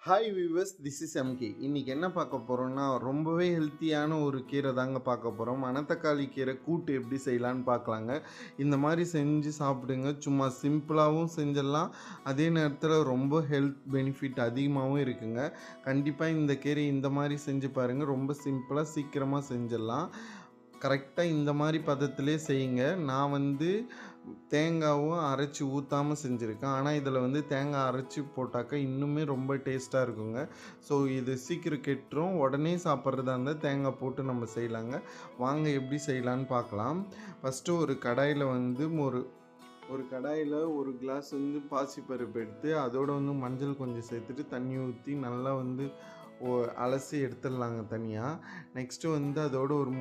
Hi viewers, this is MK. இன்றைக்கி என்ன பார்க்க போகிறோம்னா, ரொம்பவே ஹெல்த்தியான ஒரு கீரை தாங்க பார்க்க போகிறோம். மணத்தக்காளி கீரை கூட்டு எப்படி செய்யலான்னு பார்க்கலாங்க. இந்த மாதிரி செஞ்சு சாப்பிடுங்க. சும்மா சிம்பிளாகவும் செஞ்சிடலாம், அதே நேரத்தில் ரொம்ப ஹெல்த் பெனிஃபிட் அதிகமாகவும் இருக்குங்க. கண்டிப்பாக இந்த கீரை இந்த மாதிரி செஞ்சு பாருங்கள். ரொம்ப சிம்பிளாக சீக்கிரமாக செஞ்சிடலாம். கரெக்டாக இந்த மாதிரி பதத்திலே செய்யுங்க. நான் தேங்காவும் அரைச்சி ஊற்றாமல் செஞ்சுருக்கேன். ஆனால் இதில் தேங்காய் அரைச்சி போட்டாக்கா இன்னுமே ரொம்ப டேஸ்ட்டாக இருக்குங்க. ஸோ இது சீக்கிரம் கெட்டுரும். உடனே சாப்பிட்றதா இருந்தால் தேங்காய் போட்டு நம்ம செய்யலாங்க. வாங்க எப்படி செய்யலான்னு பார்க்கலாம். ஃபஸ்ட்டு ஒரு கடாயில் ஒரு கடாயில் ஒரு கிளாஸ் பாசிப்பருப்பு எடுத்து அதோடு மஞ்சள் கொஞ்சம் சேர்த்துட்டு தண்ணி ஊற்றி நல்லா அலசி எடுத்துடலாங்க தனியாக. நெக்ஸ்ட்டு அதோடு ஒரு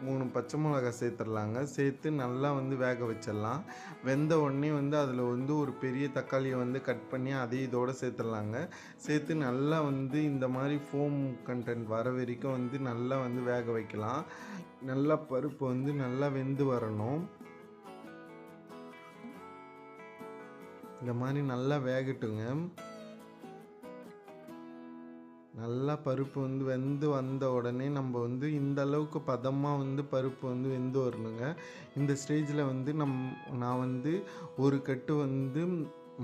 3 பச்சை மிளகாய் சேர்த்துடலாங்க. சேர்த்து நல்லா வேக வச்சிடலாம். வெந்த உடனே அதில் ஒரு பெரிய தக்காளியை கட் பண்ணி அதையும் இதோடு சேர்த்துடலாங்க. சேர்த்து நல்லா இந்த மாதிரி ஃபோம் கண்டென்ட் வர வரைக்கும் நல்லா வேக வைக்கலாம். நல்லா பருப்பு நல்லா வெந்து வரணும். இந்த மாதிரி நல்லா வேகட்டுங்க. நல்லா பருப்பு வெந்து வந்த உடனே நம்ம இந்த அளவுக்கு பதமாக பருப்பு வெந்து வரணுங்க. இந்த ஸ்டேஜில் நான் ஒரு கட்டு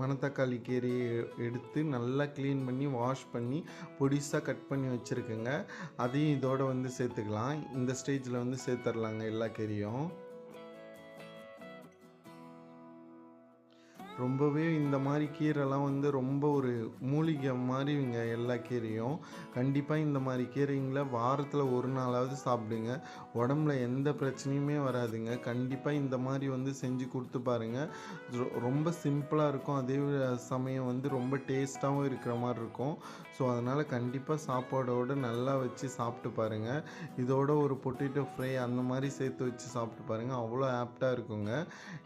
மணத்தக்காளி கீரையை எடுத்து நல்லா க்ளீன் பண்ணி வாஷ் பண்ணி பொடிசாக கட் பண்ணி வச்சுருக்கேங்க. அதையும் இதோடு சேர்த்துக்கலாம். இந்த ஸ்டேஜில் சேர்த்துடலாங்க எல்லா கீரையும். ரொம்பவே இந்த மாதிரி கீரைலாம் ரொம்ப ஒரு மூலிகை மாதிரிங்க. எல்லா கீரையும் கண்டிப்பாக இந்த மாதிரி கீரைங்களை வாரத்தில் ஒரு நாளாவது சாப்பிடுங்க. உடம்புல எந்த பிரச்சனையுமே வராதுங்க. கண்டிப்பாக இந்த மாதிரி செஞ்சு கொடுத்து பாருங்கள். ரொம்ப சிம்பிளாக இருக்கும், அதே சமயம் ரொம்ப டேஸ்ட்டாகவும் இருக்கிற மாதிரி இருக்கும். ஸோ அதனால் கண்டிப்பாக சாப்பாடோடு நல்லா வச்சு சாப்பிட்டு பாருங்கள். இதோட ஒரு பொட்டேட்டோ ஃப்ரை அந்த மாதிரி சேர்த்து வச்சு சாப்பிட்டு பாருங்கள். அவ்வளோ ஆப்டாக இருக்குங்க.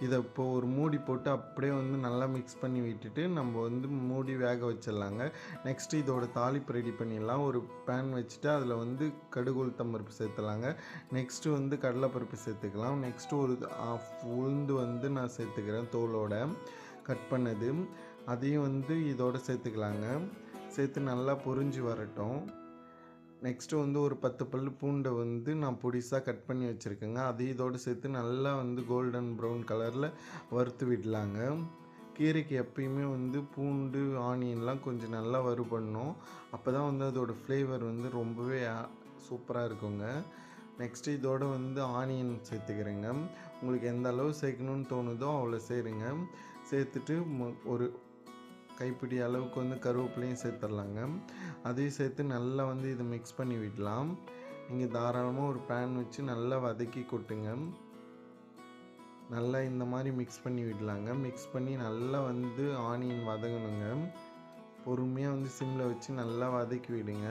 இதை இப்போ ஒரு மூடி போட்டு அப்படியே நல்லா மிக்ஸ் பண்ணி விட்டுட்டு நம்ம மூடி வேக வச்சிடலாங்க. நெக்ஸ்ட்டு இதோட தாளிப்பு ரெடி பண்ணிடலாம். ஒரு பேன் வச்சுட்டு அதில் கடுகு உளுத்தம் பருப்பு சேர்த்துலாங்க. நெக்ஸ்ட்டு கடலைப்பருப்பு சேர்த்துக்கலாம். நெக்ஸ்ட்டு ஒரு உளுந்து நான் சேர்த்துக்கிறேன், தோலோட கட் பண்ணது. அதையும் இதோட சேர்த்துக்கலாங்க. சேர்த்து நல்லா பொரிஞ்சு வரட்டும். நெக்ஸ்ட்டு ஒரு 10 பல் பூண்டை நான் பொடிசாக கட் பண்ணி வச்சுருக்கேங்க. அதையும் இதோடு சேர்த்து நல்லா கோல்டன் ப்ரௌன் கலரில் வறுத்து விடலாங்க. கீரைக்கு எப்பயுமே பூண்டு ஆனியன்லாம் கொஞ்சம் நல்லா வறுபடணும். அப்போ தான் அதோடய ஃப்ளேவர் ரொம்பவே சூப்பராக இருக்குங்க. நெக்ஸ்ட்டு இதோட ஆனியன் சேர்த்துக்கிறேங்க. உங்களுக்கு எந்த அளவு சேர்க்கணுன்னு தோணுதோ அவ்வளோ சேருங்க. சேர்த்துட்டு ஒரு கைப்பிடி அளவுக்கு கருவேப்பிலையும் சேர்த்துடலாங்க. அதையும் சேர்த்து நல்லா இதை மிக்ஸ் பண்ணி விடலாம். நீங்கள் தாராளமாக ஒரு பேன் வச்சு நல்லா வதக்கி கொட்டுங்க. நல்லா இந்த மாதிரி மிக்ஸ் பண்ணி விடலாங்க. மிக்ஸ் பண்ணி நல்லா ஆனியன் வதங்கணுங்க. பொறுமையாக சிம்மில் வச்சு நல்லா வதக்கி விடுங்க.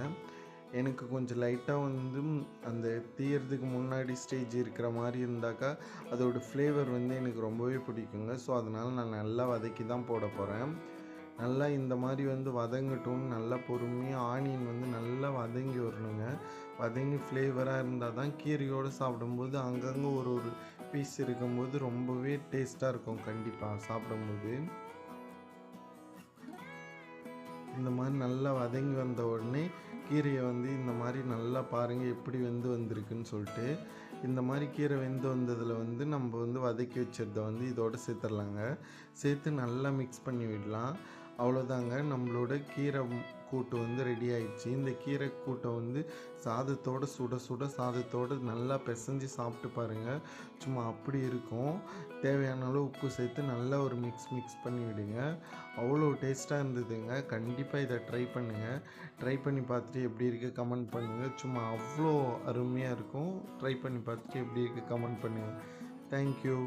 எனக்கு கொஞ்சம் லைட்டாக அந்த தீயறதுக்கு முன்னாடி ஸ்டேஜ் இருக்கிற மாதிரி இருந்தாக்கா அதோடய ஃப்ளேவர் எனக்கு ரொம்பவே பிடிக்குங்க. ஸோ அதனால் நான் நல்லா வதக்கி தான் போட போகிறேன். நல்லா இந்த மாதிரி வதங்கட்டும். நல்லா பொறுமையாக ஆனியன் நல்லா வதங்கி வரணுங்க. வதங்கி ஃப்ளேவராக இருந்தால் தான் கீரையோடு சாப்பிடும்போது அங்கங்கே ஒரு பீஸ் இருக்கும்போது ரொம்பவே டேஸ்ட்டாக இருக்கும். கண்டிப்பாக சாப்பிடும்போது இந்த மாதிரி நல்லா வதங்கி வந்த உடனே கீரையை இந்த மாதிரி நல்லா பாருங்கள் எப்படி வந்திருக்குன்னு சொல்லிட்டு. இந்த மாதிரி கீரை வெந்து வந்ததில் நம்ம வதக்கி வச்சதை இதோடு சேர்த்துடலாங்க. சேர்த்து நல்லா மிக்ஸ் பண்ணி விடலாம். அவ்வளோதாங்க, நம்மளோட கீரை கூட்டு ரெடி ஆயிடுச்சு. இந்த கீரை கூட்டை சாதத்தோடு சுட சுட சாதத்தோடு நல்லா பிசைஞ்சு சாப்பிட்டு பாருங்கள். சும்மா அப்படி இருக்கும். தேவையான அளவு உப்பு சேர்த்து நல்லா ஒரு மிக்ஸ் பண்ணி விடுங்க. அவ்வளோ டேஸ்ட்டாக இருந்ததுங்க. கண்டிப்பாக இதை ட்ரை பண்ணுங்கள். ட்ரை பண்ணி பார்த்துட்டு எப்படி இருக்குது கமெண்ட் பண்ணுங்கள். சும்மா அவ்வளோ அருமையாக இருக்கும். ட்ரை பண்ணி பார்த்துட்டு எப்படி இருக்குது கமெண்ட் பண்ணுங்கள். தேங்க்யூ.